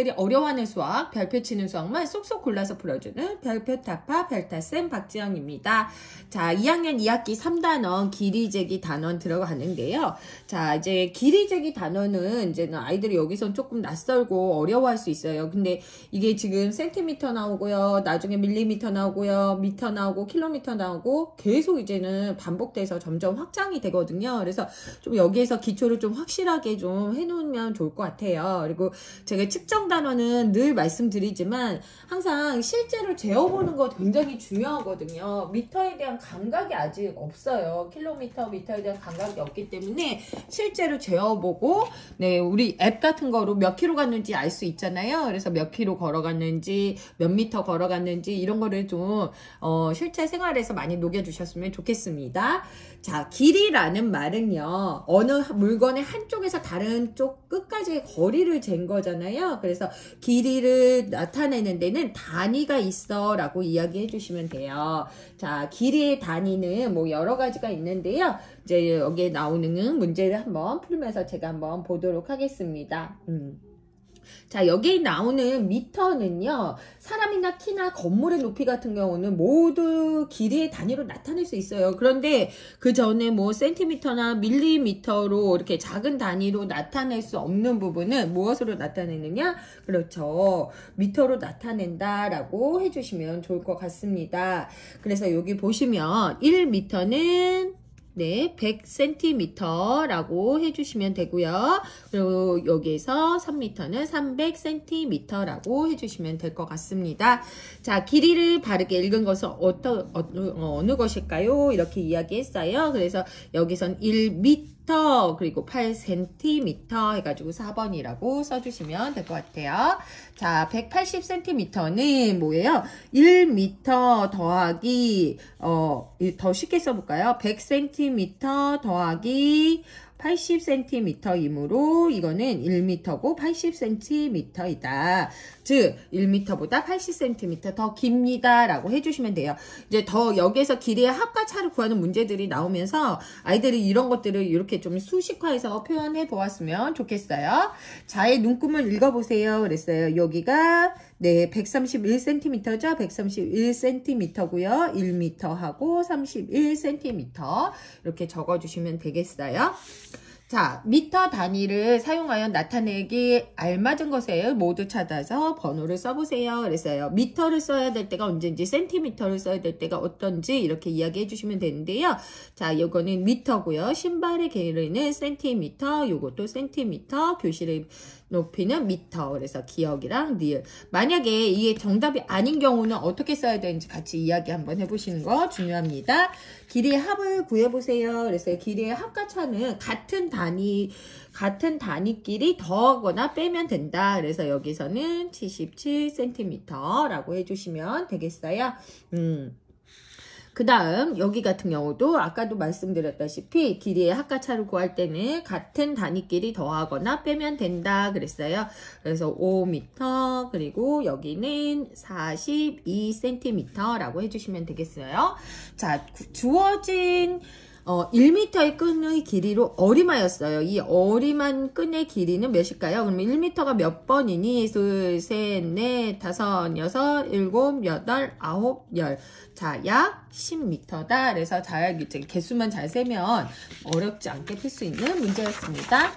아이들이 어려워하는 수학, 별표 치는 수학만 쏙쏙 골라서 풀어주는 별표 타파 별타쌤 박지영입니다. 자, 2학년 2학기 3단원 길이재기 단원 들어가는데요. 자, 이제 길이재기 단원은 이제는 아이들이 여기선 조금 낯설고 어려워할 수 있어요. 근데 이게 지금 센티미터 나오고요. 나중에 밀리미터 나오고요. 미터 나오고 킬로미터 나오고 계속 이제는 반복돼서 점점 확장이 되거든요. 그래서 좀 여기에서 기초를 좀 확실하게 좀 해놓으면 좋을 것 같아요. 그리고 제가 측정 단원은 늘 말씀드리지만 항상 실제로 재어보는 거 굉장히 중요하거든요. 미터에 대한 감각이 아직 없어요. 킬로미터, 미터에 대한 감각이 없기 때문에 실제로 재어보고 네, 우리 앱 같은 거로 몇 킬로 갔는지 알 수 있잖아요. 그래서 몇 킬로 걸어갔는지 몇 미터 걸어갔는지 이런 거를 좀 실제 생활에서 많이 녹여주셨으면 좋겠습니다. 자, 길이라는 말은요, 어느 물건의 한쪽에서 다른 쪽 끝까지의 거리를 잰 거잖아요. 그래서 길이를 나타내는 데는 단위가 있어 라고 이야기해 주시면 돼요. 자, 길이의 단위는 뭐 여러 가지가 있는데요. 이제 여기에 나오는 문제를 한번 풀면서 제가 한번 보도록 하겠습니다. 자, 여기 나오는 미터는요, 사람이나 키나 건물의 높이 같은 경우는 모두 길이의 단위로 나타낼 수 있어요. 그런데 그 전에 뭐 센티미터나 밀리미터로 이렇게 작은 단위로 나타낼 수 없는 부분은 무엇으로 나타내느냐? 그렇죠. 미터로 나타낸다라고 해주시면 좋을 것 같습니다. 그래서 여기 보시면 1미터는 네, 100cm라고 해주시면 되고요. 그리고 여기에서 3m는 300cm라고 해주시면 될 것 같습니다. 자, 길이를 바르게 읽은 것은 어느 것일까요? 이렇게 이야기했어요. 그래서 여기선 1m 그리고 8cm 해가지고 4번이라고 써주시면 될 것 같아요. 자, 180cm는 뭐예요? 1m 더하기 더 쉽게 써볼까요? 100cm 더하기 80cm이므로 이거는 1m고 80cm이다. 즉 1m보다 80cm 더 깁니다 라고 해주시면 돼요. 이제 더 여기에서 길이의 합과 차를 구하는 문제들이 나오면서 아이들이 이런 것들을 이렇게 좀 수식화해서 표현해 보았으면 좋겠어요. 자의 눈금을 읽어보세요 그랬어요. 여기가 네, 131cm죠. 131cm고요. 1m하고 31cm 이렇게 적어주시면 되겠어요. 자, 미터 단위를 사용하여 나타내기 알맞은 것을 모두 찾아서 번호를 써보세요. 그랬어요. 미터를 써야 될 때가 언제인지, 센티미터를 써야 될 때가 어떤지 이렇게 이야기해 주시면 되는데요. 자, 이거는 미터고요. 신발의 길이는 센티미터, 요것도 센티미터, 교실의 높이는 미터. 그래서 기억이랑 리을. 만약에 이게 정답이 아닌 경우는 어떻게 써야 되는지 같이 이야기 한번 해보시는 거 중요합니다. 길이의 합을 구해보세요. 그래서 길이의 합과 차는 같은 단위끼리 더하거나 빼면 된다. 그래서 여기서는 77cm라고 해주시면 되겠어요. 그 다음 여기 같은 경우도 아까도 말씀드렸다시피 길이의 합과 차를 구할 때는 같은 단위끼리 더하거나 빼면 된다 그랬어요. 그래서 5m 그리고 여기는 42cm라고 해주시면 되겠어요. 자, 주어진 1m의 끈의 길이로 어림하였어요. 이 어림한 끈의 길이는 몇일까요? 그러면 1m가 몇 번이니? 둘, 셋, 넷, 다섯, 여섯, 일곱, 여덟, 아홉, 열. 자, 약 10m다. 그래서 개수만 잘 세면 어렵지 않게 풀 수 있는 문제였습니다.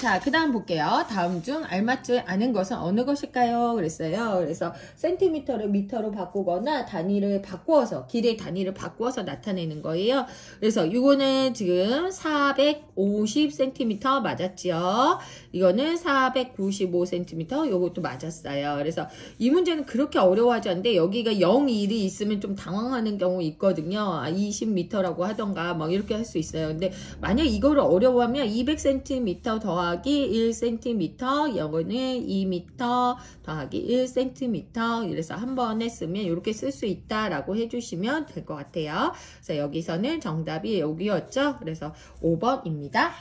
자, 그 다음 볼게요. 다음 중 알맞지 않은 것은 어느 것일까요? 그랬어요. 그래서 센티미터를 미터로 바꾸거나 단위를 바꾸어서, 길이의 단위를 바꾸어서 나타내는 거예요. 그래서 이거는 지금 450cm 맞았지요. 이거는 495cm, 요것도 맞았어요. 그래서 이 문제는 그렇게 어려워하지 않는데 여기가 0, 1이 있으면 좀 당황하는 경우 있거든요. 20m라고 하던가 막 이렇게 할 수 있어요. 근데 만약 이거를 어려워하면 200cm 더하기 1cm, 이거는 2m 더하기 1cm, 이래서 한 번에 쓰면 이렇게 쓸 수 있다라고 해주시면 될 것 같아요. 그래서 여기서는 정답이 여기였죠. 그래서 5번입니다.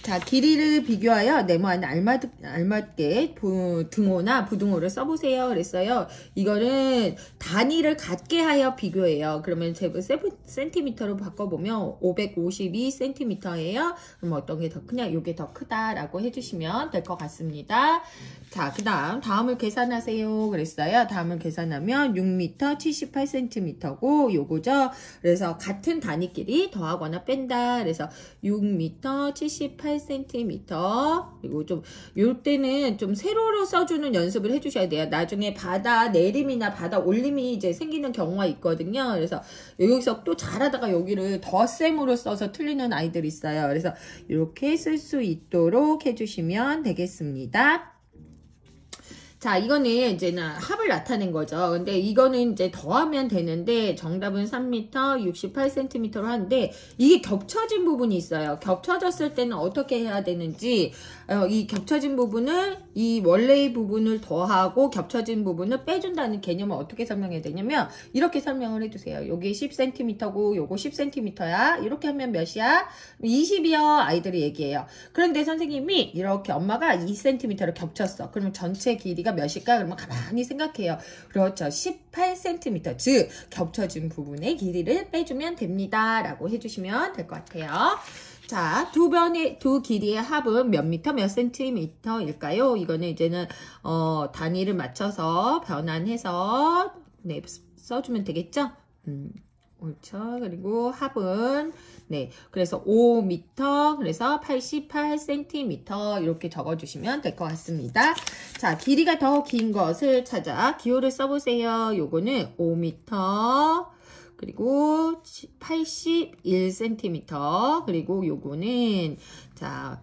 자, 길이를 비교하여 네모안에 알맞게 등호나 부등호를 써보세요. 그랬어요. 이거는 단위를 같게 하여 비교해요. 그러면 제곱 cm로 바꿔보면 552cm예요. 그럼 어떤 게 더 크냐? 이게 더 크다라고 해주시면 될 것 같습니다. 자, 다음을 계산하세요. 그랬어요. 다음을 계산하면 6m 78cm고 요거죠. 그래서 같은 단위끼리 더하거나 뺀다. 그래서 6m 78cm. 그리고 좀 요때는 좀 세로로 써주는 연습을 해주셔야 돼요. 나중에 바다 내림이나 바다 올림이 이제 생기는 경우가 있거든요. 그래서 여기서 또 잘하다가 여기를 덧셈으로 써서 틀리는 아이들이 있어요. 그래서 이렇게 쓸 수 있도록 해주시면 되겠습니다. 자, 이거는 이제는 합을 나타낸 거죠. 근데 이거는 이제 더하면 되는데 정답은 3m 68cm로 하는데 이게 겹쳐진 부분이 있어요. 겹쳐졌을 때는 어떻게 해야 되는지 이 겹쳐진 부분을 이 원래의 부분을 더하고 겹쳐진 부분을 빼준다는 개념을 어떻게 설명해야 되냐면 이렇게 설명을 해주세요. 여기 10cm고 요거 10cm야. 이렇게 하면 몇이야? 20이요. 아이들이 얘기해요. 그런데 선생님이 이렇게 엄마가 2cm를 겹쳤어. 그러면 전체 길이가 몇일까? 그러면 가만히 생각해요. 그렇죠. 18cm. 즉 겹쳐진 부분의 길이를 빼주면 됩니다. 라고 해주시면 될 것 같아요. 자, 두 길이의 합은 몇 미터, 몇 센티미터일까요? 이거는 이제는 단위를 맞춰서 변환해서 네, 써주면 되겠죠? 그렇죠. 그리고 합은 네, 그래서 5m, 그래서 88cm 이렇게 적어주시면 될 것 같습니다. 자, 길이가 더 긴 것을 찾아 기호를 써보세요. 요거는 5m, 그리고 81cm, 그리고 요거는 자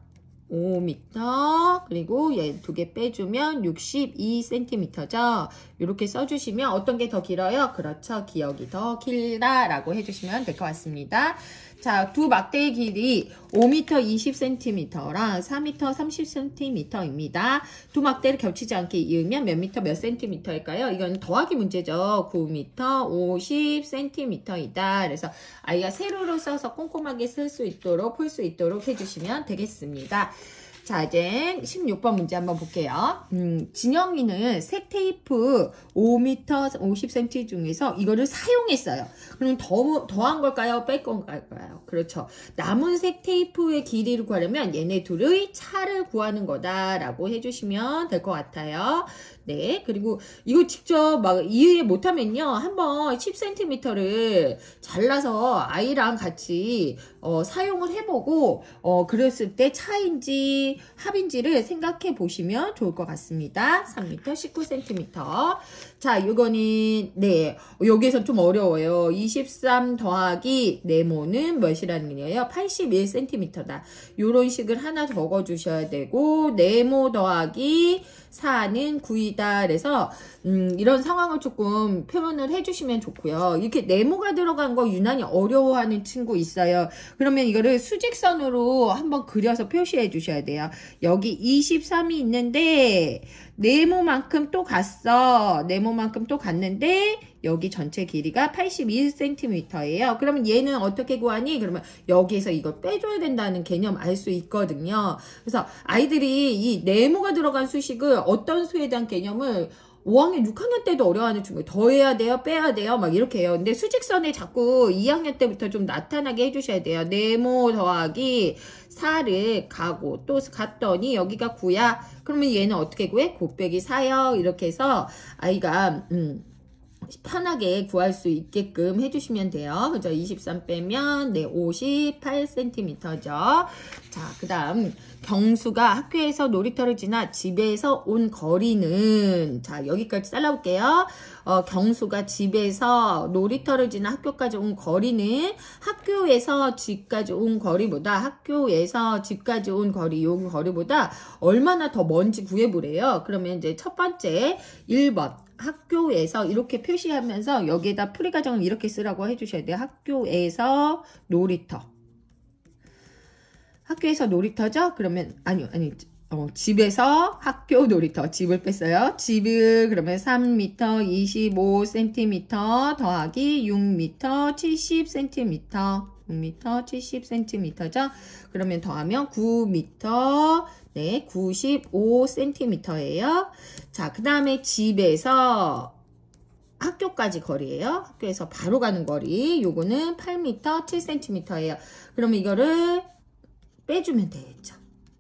5m, 그리고 얘 두 개 빼주면 62cm죠. 이렇게 써주시면 어떤 게 더 길어요? 그렇죠. 기억이 더 길다라고 해주시면 될 것 같습니다. 자, 두 막대의 길이 5m 20cm랑 4m 30cm입니다. 두 막대를 겹치지 않게 이으면 몇 미터 몇 cm일까요? 이건 더하기 문제죠. 9m 50cm이다. 그래서 아이가 세로로 써서 꼼꼼하게 쓸 수 있도록 풀 수 있도록 해주시면 되겠습니다. 자, 이제 16번 문제 한번 볼게요. 진영이는 색 테이프 5m 50cm 중에서 이거를 사용했어요. 그럼 더한 걸까요? 뺄 건가요? 그렇죠. 남은 색 테이프의 길이를 구하려면 얘네 둘의 차를 구하는 거다라고 해주시면 될 것 같아요. 네, 그리고 이거 직접 막 이해 못하면요, 한번 10cm를 잘라서 아이랑 같이 사용을 해보고 그랬을 때 차인지 합인지를 생각해 보시면 좋을 것 같습니다. 3m 19cm. 자, 이거는 네, 여기에서 좀 어려워요. 23 더하기 네모는 몇이라는 거예요? 81cm다. 요런 식을 하나 적어 주셔야 되고, 네모 더하기 4는 9이다. 그래서 이런 상황을 조금 표현을 해주시면 좋고요. 이렇게 네모가 들어간 거 유난히 어려워하는 친구 있어요. 그러면 이거를 수직선으로 한번 그려서 표시해 주셔야 돼요. 여기 23이 있는데 네모만큼 또 갔어. 네모만큼 또 갔는데 여기 전체 길이가 81cm예요. 그러면 얘는 어떻게 구하니? 그러면 여기에서 이걸 빼줘야 된다는 개념 알 수 있거든요. 그래서 아이들이 이 네모가 들어간 수식을 어떤 수에 대한 개념을 5학년, 6학년 때도 어려워하는 친구, 더해야 돼요? 빼야 돼요? 막 이렇게 해요. 근데 수직선에 자꾸 2학년 때부터 좀 나타나게 해주셔야 돼요. 네모 더하기 4를 가고 또 갔더니 여기가 9야. 그러면 얘는 어떻게 구해? 곱빼기 4요. 이렇게 해서 아이가 편하게 구할 수 있게끔 해주시면 돼요. 그죠? 23 빼면 네 58cm죠. 자, 그 다음 경수가 학교에서 놀이터를 지나 집에서 온 거리는, 자, 여기까지 잘라볼게요. 경수가 집에서 놀이터를 지나 학교까지 온 거리는 학교에서 집까지 온 거리보다, 학교에서 집까지 온 거리, 요 거리보다 얼마나 더 먼지 구해보래요. 그러면 이제 첫 번째 1번 학교에서 이렇게 표시하면서 여기에다 풀이 과정을 이렇게 쓰라고 해주셔야 돼요. 학교에서 놀이터. 학교에서 놀이터죠? 그러면 아니 집에서 학교 놀이터. 집을 뺐어요. 집을 그러면 3m 25cm 더하기 6m 70cm. 9m 70cm죠. 그러면 더하면 9m, 네, 95cm예요. 자, 그 다음에 집에서 학교까지 거리예요. 학교에서 바로 가는 거리. 요거는 8m 7cm예요. 그러면 이거를 빼주면 되겠죠.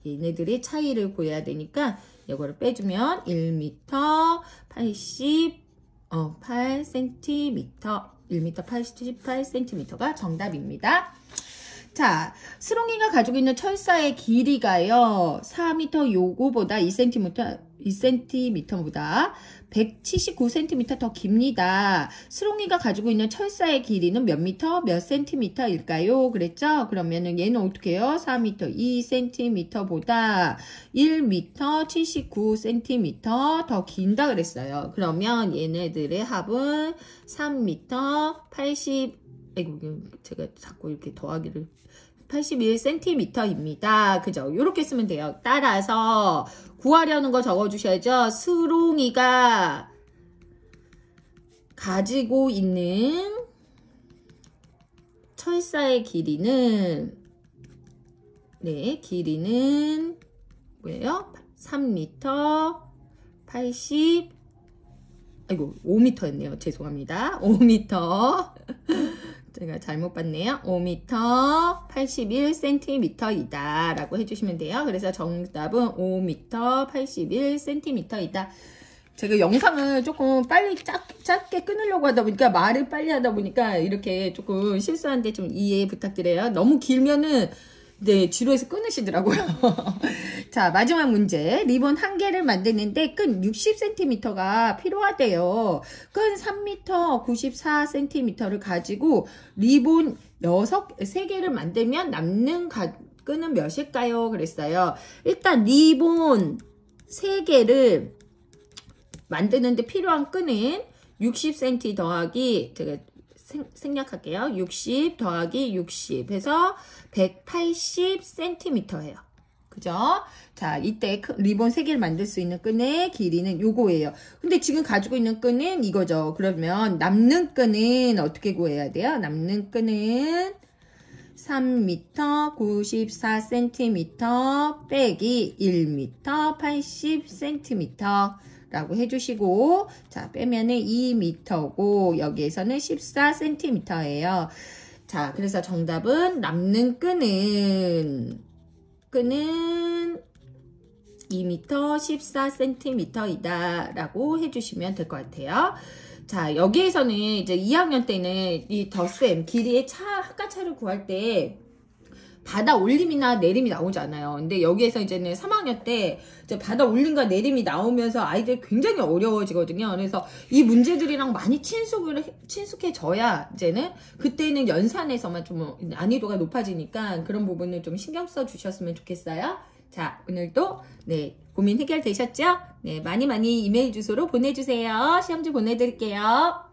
얘네들이 차이를 보여야 되니까 이거를 빼주면 1m 88cm, 1m 88cm가 정답입니다. 자, 스롱이가 가지고 있는 철사의 길이가요, 4m 요거보다 2cm보다 179cm 더 깁니다. 스롱이가 가지고 있는 철사의 길이는 몇 미터, 몇 센티미터일까요? 그랬죠? 그러면은 얘는 어떻게 해요? 4m 2cm보다 1m 79cm 더 긴다 그랬어요. 그러면 얘네들의 합은 3m 80, 아이고, 제가 자꾸 이렇게 더하기를 81cm입니다. 그죠? 요렇게 쓰면 돼요. 따라서 구하려는 거 적어주셔야죠. 스롱이가 가지고 있는 철사의 길이는, 네, 길이는 뭐예요? 3m 80, 아이고, 5m였네요. 죄송합니다. 5m. 제가 잘못 봤네요. 5m 81cm이다 라고 해주시면 돼요. 그래서 정답은 5m 81cm이다. 제가 영상을 조금 빨리 짧게 끊으려고 하다 보니까, 말을 빨리 하다 보니까 이렇게 조금 실수한데 좀 이해 부탁드려요. 너무 길면은 네, 지루해서 끊으시더라고요. 자, 마지막 문제. 리본 한 개를 만드는데 끈 60cm가 필요하대요. 끈 3m 94cm를 가지고 리본 3개를 만들면 남는 끈은 몇일까요? 그랬어요. 일단 리본 3개를 만드는데 필요한 끈은 60cm 더하기, 제가 생략할게요. 60 더하기 60 해서 180cm예요. 그죠? 자, 이때 리본 3개를 만들 수 있는 끈의 길이는 요거예요. 근데 지금 가지고 있는 끈은 이거죠. 그러면 남는 끈은 어떻게 구해야 돼요? 남는 끈은 3m 94cm 빼기 1m 80cm 라고 해주시고, 자, 빼면은 2m고, 여기에서는 14cm예요. 자, 그래서 정답은 남는 끈은 2m 14cm이다 라고 해주시면 될 것 같아요. 자, 여기에서는 이제 2학년 때는 이 덧셈, 길이의 합가차를 구할 때 받아 올림이나 내림이 나오잖아요. 근데 여기에서 이제는 3학년 때 이제 받아 올림과 내림이 나오면서 아이들 굉장히 어려워지거든요. 그래서 이 문제들이랑 많이 친숙해져야 이제는 그때는 연산에서만 좀 난이도가 높아지니까 그런 부분을 좀 신경 써 주셨으면 좋겠어요. 자, 오늘도 네, 고민 해결되셨죠? 네, 많이 이메일 주소로 보내주세요. 시험지 보내드릴게요.